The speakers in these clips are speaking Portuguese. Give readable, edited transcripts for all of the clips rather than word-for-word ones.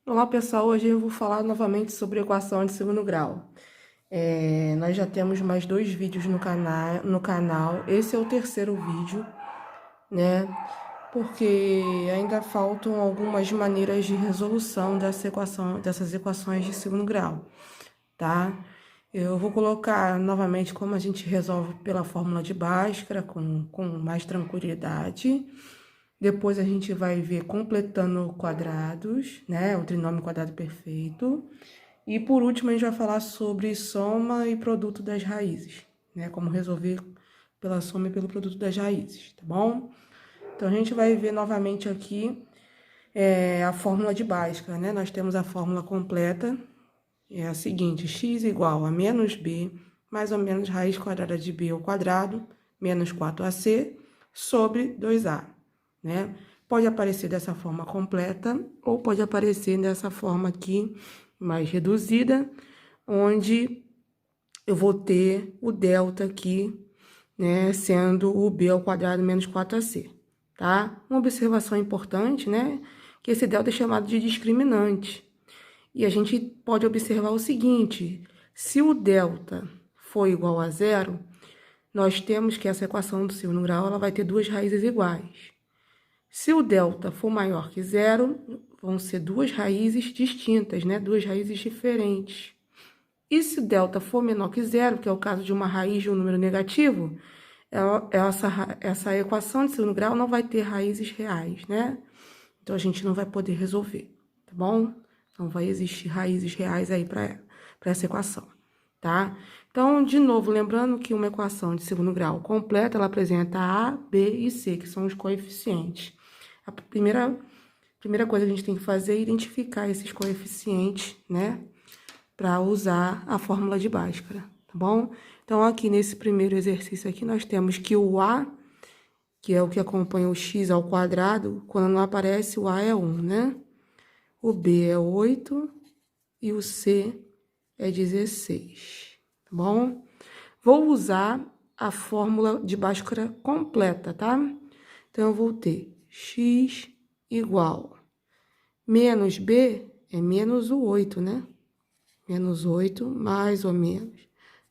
Olá pessoal, hoje eu vou falar novamente sobre equação de segundo grau. Nós já temos mais dois vídeos no canal. Esse é o terceiro vídeo, né? Porque ainda faltam algumas maneiras de resolução dessas equações de segundo grau, tá? Eu vou colocar novamente como a gente resolve pela fórmula de Bhaskara com mais tranquilidade. Depois a gente vai ver completando quadrados, né? O trinômio quadrado perfeito. E por último, a gente vai falar sobre soma e produto das raízes, né? Como resolver pela soma e pelo produto das raízes, tá bom? Então, a gente vai ver novamente aqui a fórmula de Bhaskara, né? Nós temos a fórmula completa, é a seguinte: x igual a menos b, mais ou menos raiz quadrada de b ao quadrado, menos 4ac, sobre 2a, né? Pode aparecer dessa forma completa, ou pode aparecer dessa forma aqui, mais reduzida, onde eu vou ter o delta aqui, né, sendo o b ao quadrado menos 4ac, tá? Uma observação importante, né, que esse delta é chamado de discriminante. E a gente pode observar o seguinte: se o delta for igual a zero, nós temos que essa equação do segundo grau ela vai ter duas raízes iguais. Se o delta for maior que zero, vão ser duas raízes distintas, né? Duas raízes diferentes. E se o delta for menor que zero, que é o caso de uma raiz de um número negativo, essa equação de segundo grau não vai ter raízes reais, né? Então, a gente não vai poder resolver, tá bom? Não vai existir raízes reais aí para essa equação, tá? Então, de novo, lembrando que uma equação de segundo grau completa, ela apresenta A, B e C, que são os coeficientes. A primeira coisa que a gente tem que fazer é identificar esses coeficientes, né? Para usar a fórmula de Bhaskara, tá bom? Então, aqui nesse primeiro exercício aqui, nós temos que o A, que é o que acompanha o x ao quadrado, quando não aparece, o A é 1, né? O B é 8 e o C é 16, tá bom? Vou usar a fórmula de Bhaskara completa, tá? Então, eu vou ter x igual menos b é menos o 8, né? Menos 8 mais ou menos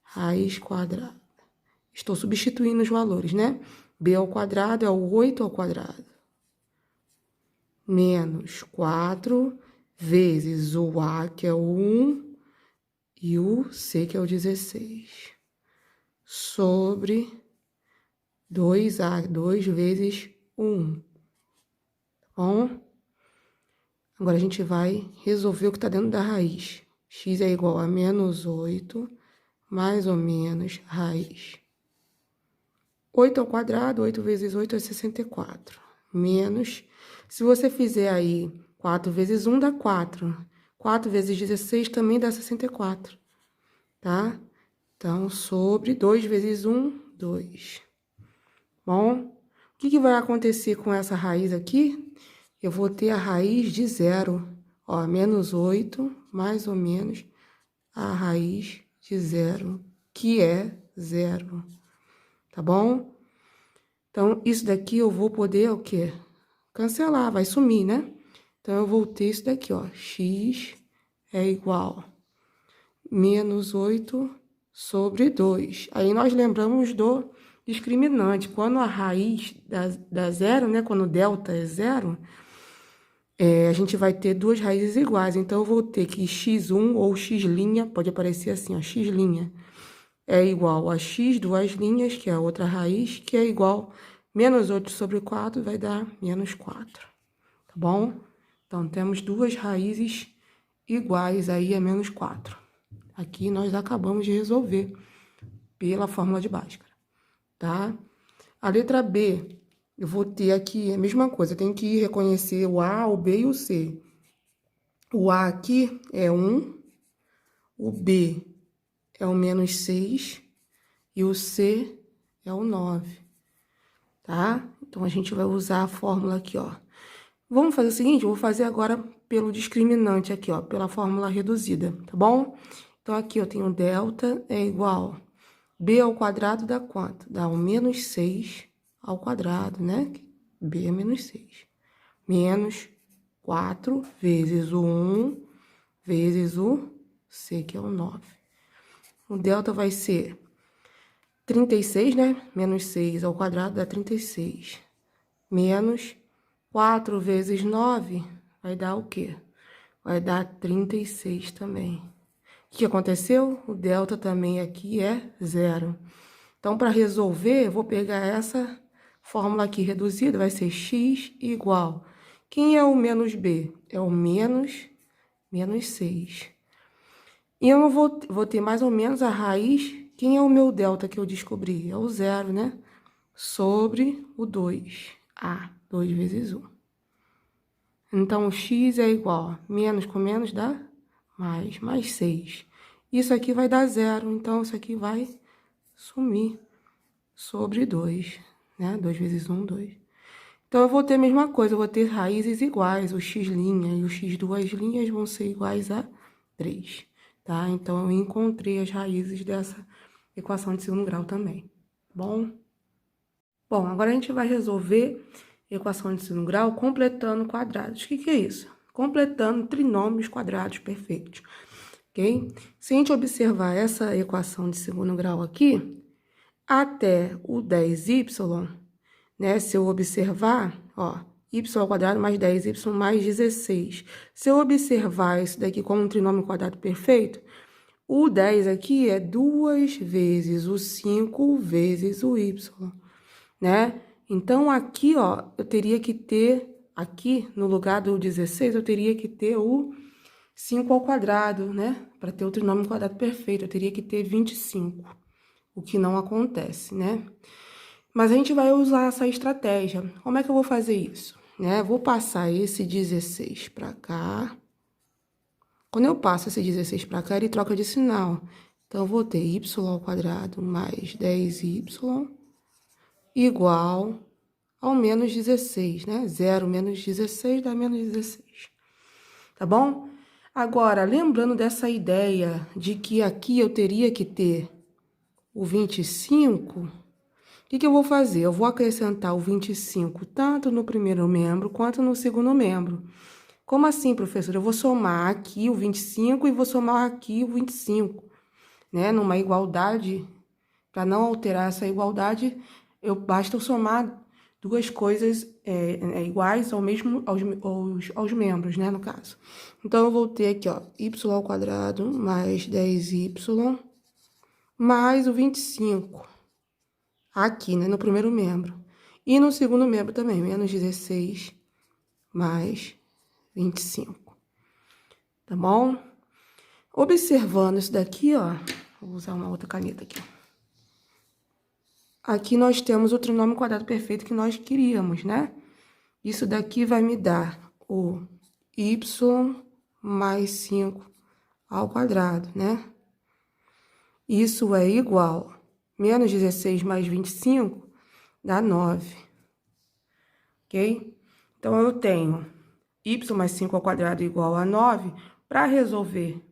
raiz quadrada. Estou substituindo os valores, né? B ao quadrado é o 8 ao quadrado. Menos 4 vezes o A, que é o 1, e o C, que é o 16. Sobre 2A, 2 vezes 1. Tá bom? Agora, a gente vai resolver o que está dentro da raiz. X é igual a menos 8, mais ou menos raiz. 8 ao quadrado, 8 vezes 8 é 64. Menos, se você fizer aí 4 vezes 1 dá 4. 4 vezes 16 também dá 64, tá? Então, sobre 2 vezes 1, 2. Bom, o que vai acontecer com essa raiz aqui? Eu vou ter a raiz de zero. Ó, menos 8, mais ou menos, a raiz de zero, que é zero, tá bom? Então, isso daqui eu vou poder o quê? Cancelar, vai sumir, né? Então, eu vou ter isso daqui, ó. X é igual a menos 8 sobre 2. Aí, nós lembramos do discriminante. Quando a raiz dá zero, né? Quando o delta é zero, a gente vai ter duas raízes iguais. Então, eu vou ter que x1 ou x', pode aparecer assim, ó, x' é igual a x duas linhas, que é a outra raiz, que é igual menos 8 sobre 4, vai dar menos 4, tá bom? Então, temos duas raízes iguais aí a menos 4. Aqui nós acabamos de resolver pela fórmula de Bhaskara, tá? A letra B, eu vou ter aqui a mesma coisa, eu tenho que reconhecer o A, o B e o C. O A aqui é 1, o B é o menos 6 e o C é o 9, tá? Então, a gente vai usar a fórmula aqui, ó. Vamos fazer o seguinte, eu vou fazer agora pelo discriminante aqui, ó, pela fórmula reduzida, tá bom? Então, aqui eu tenho delta é igual b ao quadrado dá quanto? Dá o menos 6 ao quadrado, né? B é menos 6. Menos 4 vezes o 1 vezes o C, que é o 9. O delta vai ser 36, né? Menos 6 ao quadrado dá 36. Menos 4 vezes 9 vai dar o quê? Vai dar 36 também. O que aconteceu? O delta também aqui é 0. Então, para resolver, eu vou pegar essa fórmula aqui reduzida, vai ser x igual. Quem é o menos b? É o menos 6. E eu não vou ter mais ou menos a raiz. Quem é o meu delta que eu descobri? É o 0, né? Sobre o 2. 2 vezes 1. Então, o x é igual a menos com menos dá mais 6. Isso aqui vai dar 0, então isso aqui vai sumir sobre 2, né? 2 vezes 1, 2. Então, eu vou ter a mesma coisa, eu vou ter raízes iguais, o x' e o x duas linhas vão ser iguais a 3, tá? Então, eu encontrei as raízes dessa equação de segundo grau também, tá bom? Bom, agora a gente vai resolver a equação de segundo grau completando quadrados. O que é isso? Completando trinômios quadrados perfeitos, ok? Se a gente observar essa equação de segundo grau aqui, até o 10y, né? Se eu observar, ó, y ao quadrado mais 10y mais 16. Se eu observar isso daqui como um trinômio quadrado perfeito, o 10 aqui é 2 vezes o 5 vezes o y, né? Então, aqui, ó, eu teria que ter, aqui, no lugar do 16, eu teria que ter o 5 ao quadrado, né? Para ter o trinômio quadrado perfeito, eu teria que ter 25, o que não acontece, né? Mas a gente vai usar essa estratégia. Como é que eu vou fazer isso? Né? Vou passar esse 16 para cá. Quando eu passo esse 16 para cá, ele troca de sinal. Então, eu vou ter y ao quadrado mais 10y igual ao menos 16, né? 0 menos 16 dá menos 16. Tá bom? Agora, lembrando dessa ideia de que aqui eu teria que ter o 25, o que eu vou fazer? Eu vou acrescentar o 25 tanto no primeiro membro quanto no segundo membro. Como assim, professora? Eu vou somar aqui o 25 e vou somar aqui o 25, né? Numa igualdade, para não alterar essa igualdade, basta eu somar duas coisas iguais aos membros, né, no caso. Então, eu vou ter aqui, ó, y ao quadrado mais 10y mais o 25, aqui, né, no primeiro membro. E no segundo membro também, menos 16 mais 25, tá bom? Observando isso daqui, ó, vou usar uma outra caneta aqui. Aqui nós temos o trinômio quadrado perfeito que nós queríamos, né? Isso daqui vai me dar o y mais 5 ao quadrado, né? Isso é igual, menos 16 mais 25 dá 9, ok? Então, eu tenho y mais 5 ao quadrado igual a 9. Para resolver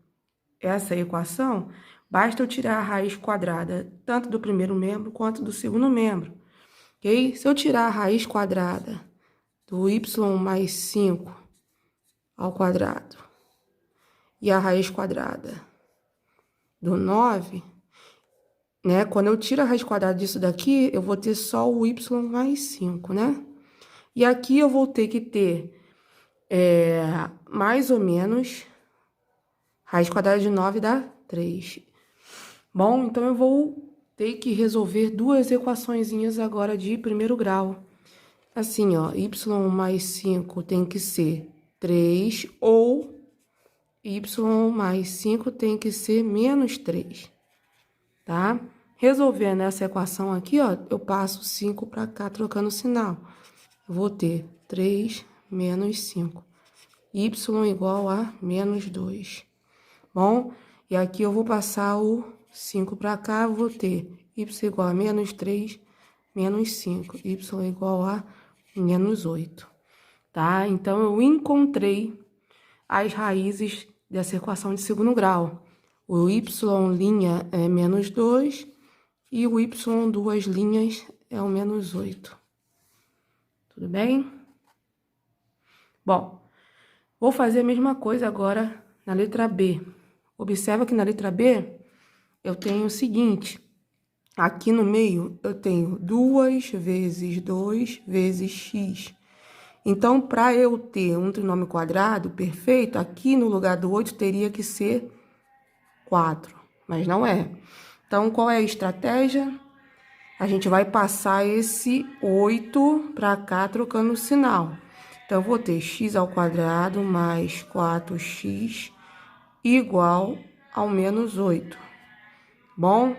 essa equação, basta eu tirar a raiz quadrada tanto do primeiro membro quanto do segundo membro, ok? Se eu tirar a raiz quadrada do y mais 5 ao quadrado e a raiz quadrada do 9, né? Quando eu tiro a raiz quadrada disso daqui, eu vou ter só o y mais 5, né? E aqui eu vou ter que ter mais ou menos raiz quadrada de 9 dá 3. Bom, então eu vou ter que resolver duas equaçõezinhas agora de primeiro grau. Assim, ó, y mais 5 tem que ser 3 ou y mais 5 tem que ser menos 3, tá? Resolvendo essa equação aqui, ó, eu passo 5 para cá, trocando o sinal. Eu vou ter 3 menos 5. Y igual a menos 2. Bom, e aqui eu vou passar o 5 para cá, vou ter y igual a menos 3, menos 5. Y igual a menos 8, tá? Então, eu encontrei as raízes dessa equação de segundo grau. O y' é menos 2 e o y duas linhas é o menos 8. Tudo bem? Bom, Vou fazer a mesma coisa agora na letra B. Observa que na letra B eu tenho o seguinte, aqui no meio eu tenho 2 vezes 2 vezes x. Então, para eu ter um trinômio quadrado perfeito, aqui no lugar do 8 teria que ser 4, mas não é. Então, qual é a estratégia? A gente vai passar esse 8 para cá, trocando o sinal. Então, eu vou ter x ao quadrado mais 4x igual ao menos 8. Bom?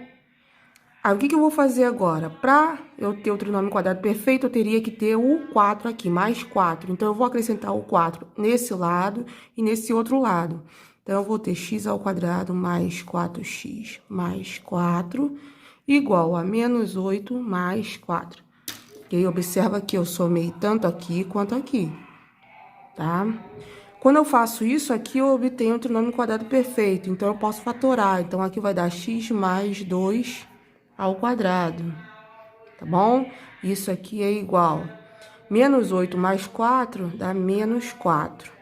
Aí, o que eu vou fazer agora? Para eu ter o trinômio quadrado perfeito, eu teria que ter o 4 aqui, mais 4. Então, eu vou acrescentar o 4 nesse lado e nesse outro lado. Então, eu vou ter x ao quadrado mais 4x mais 4 igual a menos 8 mais 4. E aí, observa que eu somei tanto aqui quanto aqui, tá? Quando eu faço isso aqui, eu obtenho o trinômio quadrado perfeito. Então, eu posso fatorar. Então, aqui vai dar x mais 2 ao quadrado, tá bom? Isso aqui é igual. Menos 8 mais 4 dá menos 4,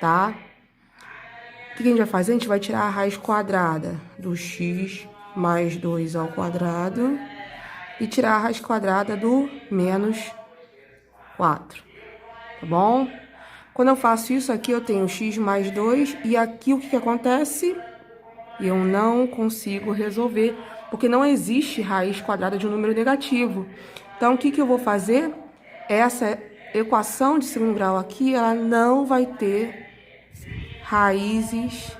tá? O que a gente vai fazer? A gente vai tirar a raiz quadrada do x mais 2 ao quadrado e tirar a raiz quadrada do menos 4, tá bom? Quando eu faço isso aqui, eu tenho x mais 2 e aqui o que acontece? Eu não consigo resolver, porque não existe raiz quadrada de um número negativo. Então, o que eu vou fazer? Essa equação de segundo grau aqui, ela não vai ter raízes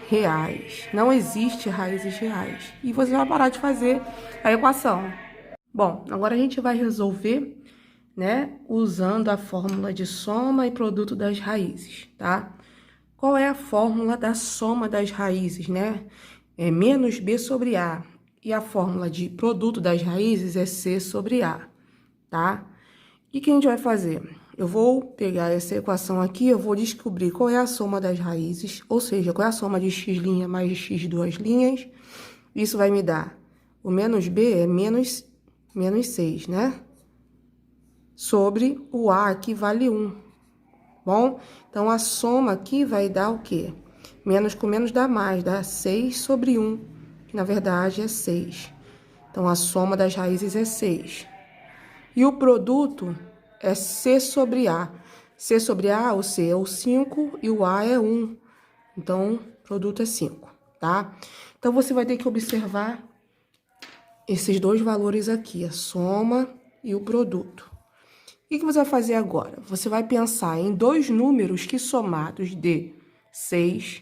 reais. Não existe raízes reais. E você vai parar de fazer a equação. Bom, agora a gente vai resolver, né, usando a fórmula de soma e produto das raízes, tá? Qual é a fórmula da soma das raízes, né? É menos b sobre a. E a fórmula de produto das raízes é c sobre a, tá? O que a gente vai fazer? Eu vou pegar essa equação aqui, eu vou descobrir qual é a soma das raízes, ou seja, qual é a soma de x' mais de x duas linhas. Isso vai me dar, o menos b é menos 6, né? Sobre o a, que vale 1. Bom, então a soma aqui vai dar o quê? Menos com menos dá mais, dá 6 sobre 1, que na verdade é 6. Então, a soma das raízes é 6. E o produto é c sobre a. C sobre a, o c é o 5 e o a é 1. Então, o produto é 5, tá? Então, você vai ter que observar esses dois valores aqui, a soma e o produto. O que você vai fazer agora? Você vai pensar em dois números que somados dê 6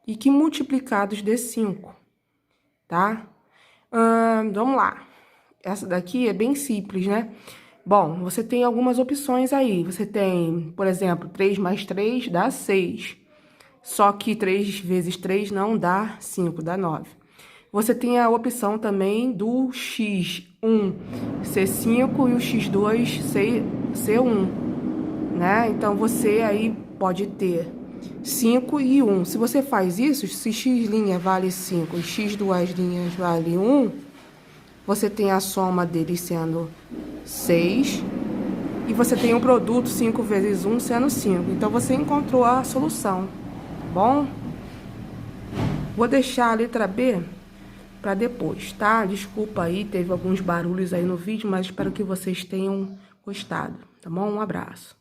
e que multiplicados dê 5, tá? Vamos lá. Essa daqui é bem simples, né? Bom, você tem algumas opções aí. Você tem, por exemplo, 3 mais 3 dá 6. Só que 3 vezes 3 não dá 5, dá 9. Você tem a opção também do x1 ser 5 e o x2 ser 1, né? Então, você aí pode ter 5 e 1. Se você faz isso, se x' vale 5 e x duas linhas vale 1, você tem a soma deles sendo 6 e você tem um produto 5 vezes 1 sendo 5. Então, você encontrou a solução, tá bom? Vou deixar a letra B para depois, tá? Desculpa aí, teve alguns barulhos aí no vídeo, mas espero que vocês tenham gostado, tá bom? Um abraço.